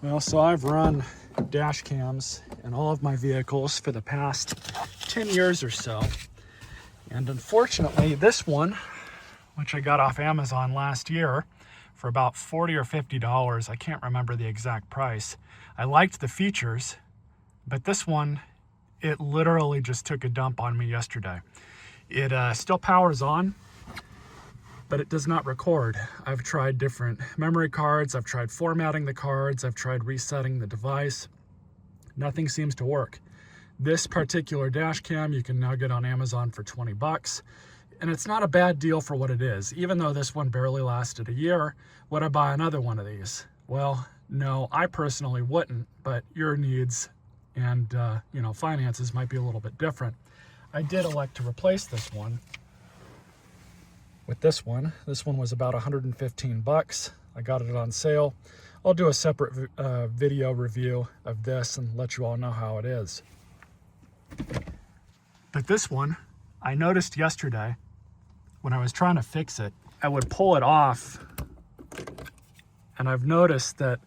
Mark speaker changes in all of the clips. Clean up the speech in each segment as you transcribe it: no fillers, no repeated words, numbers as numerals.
Speaker 1: Well, so I've run dash cams in all of my vehicles for the past 10 years or so. And unfortunately, this one, which I got off Amazon last year for about $40 or $50, I can't remember the exact price. I liked the features, but this one, it literally just took a dump on me yesterday. It still powers on, but it does not record. I've tried different memory cards, I've tried formatting the cards, I've tried resetting the device. Nothing seems to work. This particular dash cam you can now get on Amazon for 20 bucks. And it's not a bad deal for what it is. Even though this one barely lasted a year, would I buy another one of these? Well, no, I personally wouldn't, but your needs and finances might be a little bit different. I did elect to replace this one with this one. This one was about 115 bucks. I got it on sale. I'll do a separate video review of this and let you all know how it is. But this one, I noticed yesterday when I was trying to fix it, I would pull it off, and I've noticed that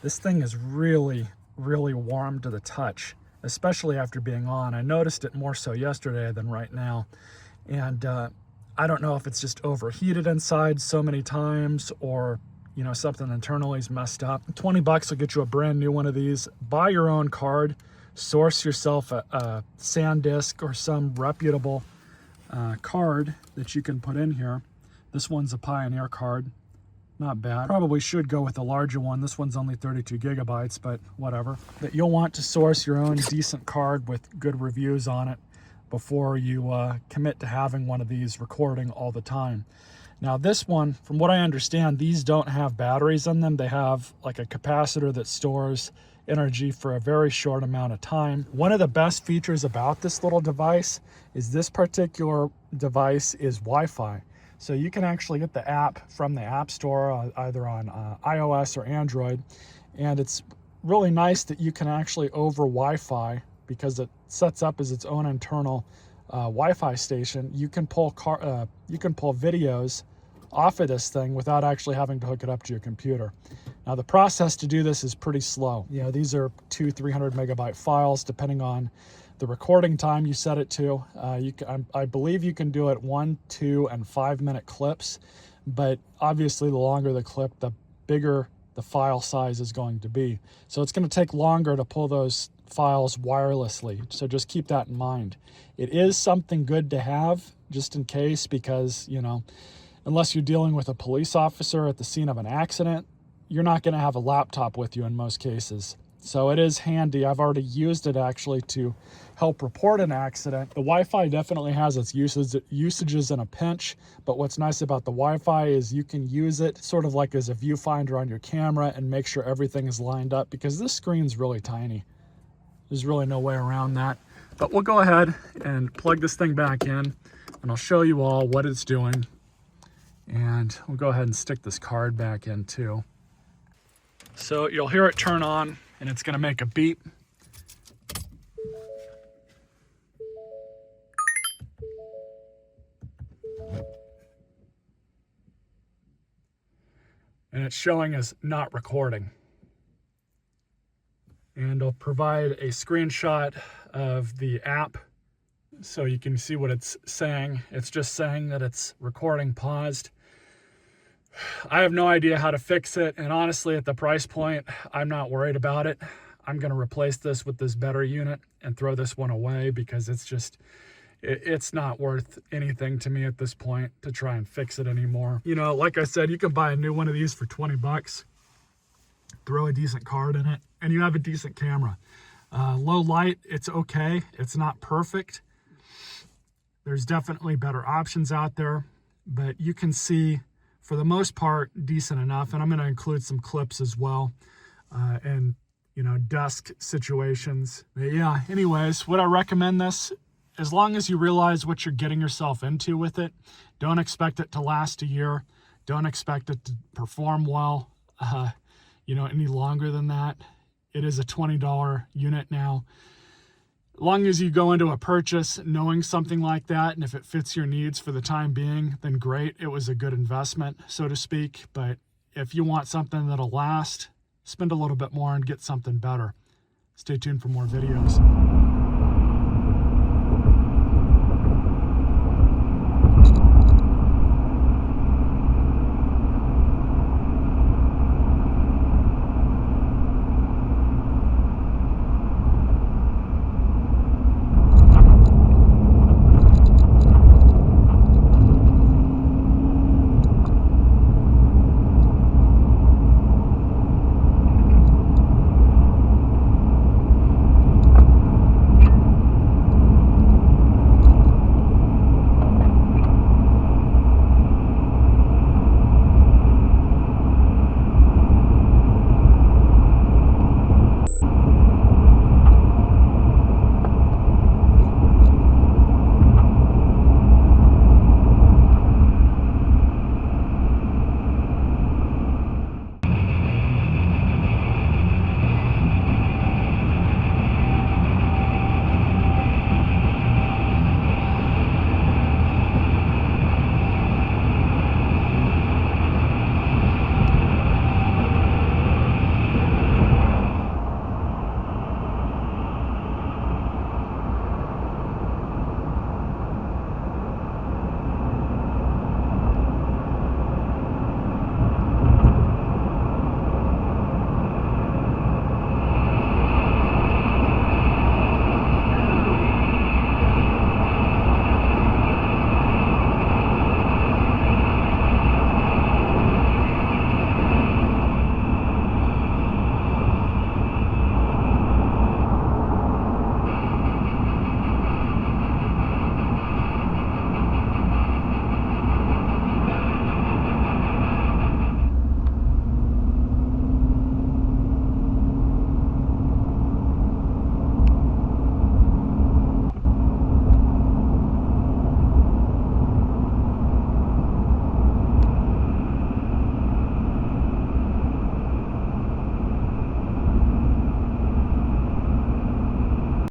Speaker 1: this thing is really, really warm to the touch, especially after being on. I noticed it more so yesterday than right now. And I don't know if it's just overheated inside so many times or something internally is messed up. 20 bucks will get you a brand new one of these. Buy your own card, source yourself a SanDisk or some reputable card that you can put in here. This one's a Pioneer card, not bad. Probably should go with a larger one. This one's only 32 gigabytes, but whatever. But you'll want to source your own decent card with good reviews on it before you commit to having one of these recording all the time. Now this one, from what I understand, these don't have batteries in them. They have like a capacitor that stores energy for a very short amount of time. One of the best features about this little device is this particular device is Wi-Fi. So you can actually get the app from the App Store, either on iOS or Android. And it's really nice that you can actually over Wi-Fi, because it sets up as its own internal Wi-Fi station. You can pull videos off of this thing without actually having to hook it up to your computer. Now the process to do this is pretty slow. These are 200-300 megabyte files depending on the recording time you set it to. I believe you can do it 1, 2, and 5 minute clips, but obviously the longer the clip, the bigger the file size is going to be. So it's going to take longer to pull those files wirelessly. So just keep that in mind. It is something good to have just in case, because, unless you're dealing with a police officer at the scene of an accident, you're not going to have a laptop with you in most cases. So it is handy. I've already used it actually to help report an accident. The Wi-Fi definitely has its usages in a pinch, but what's nice about the Wi-Fi is you can use it sort of like as a viewfinder on your camera and make sure everything is lined up, because this screen's really tiny. There's really no way around that. But we'll go ahead and plug this thing back in, and I'll show you all what it's doing. And we'll go ahead and stick this card back in too. So you'll hear it turn on, and it's going to make a beep. And it's showing as not recording. And I'll provide a screenshot of the app so you can see what it's saying. It's just saying that it's recording paused. I have no idea how to fix it, and honestly, at the price point, I'm not worried about it. I'm going to replace this with this better unit and throw this one away, because it's not worth anything to me at this point to try and fix it anymore. Like I said, you can buy a new one of these for 20 bucks, throw a decent card in it, and you have a decent camera. Low light, it's okay. It's not perfect. There's definitely better options out there, but you can see, for the most part, decent enough. And I'm going to include some clips as well, and dusk situations. But yeah, anyways, would I recommend this? As long as you realize what you're getting yourself into with it. Don't expect it to last a year. Don't expect it to perform well any longer than that. It is a $20 unit now. As long as you go into a purchase knowing something like that, and if it fits your needs for the time being, then great. It was a good investment, so to speak. But if you want something that'll last spend a little bit more and get something better. Stay tuned for more videos.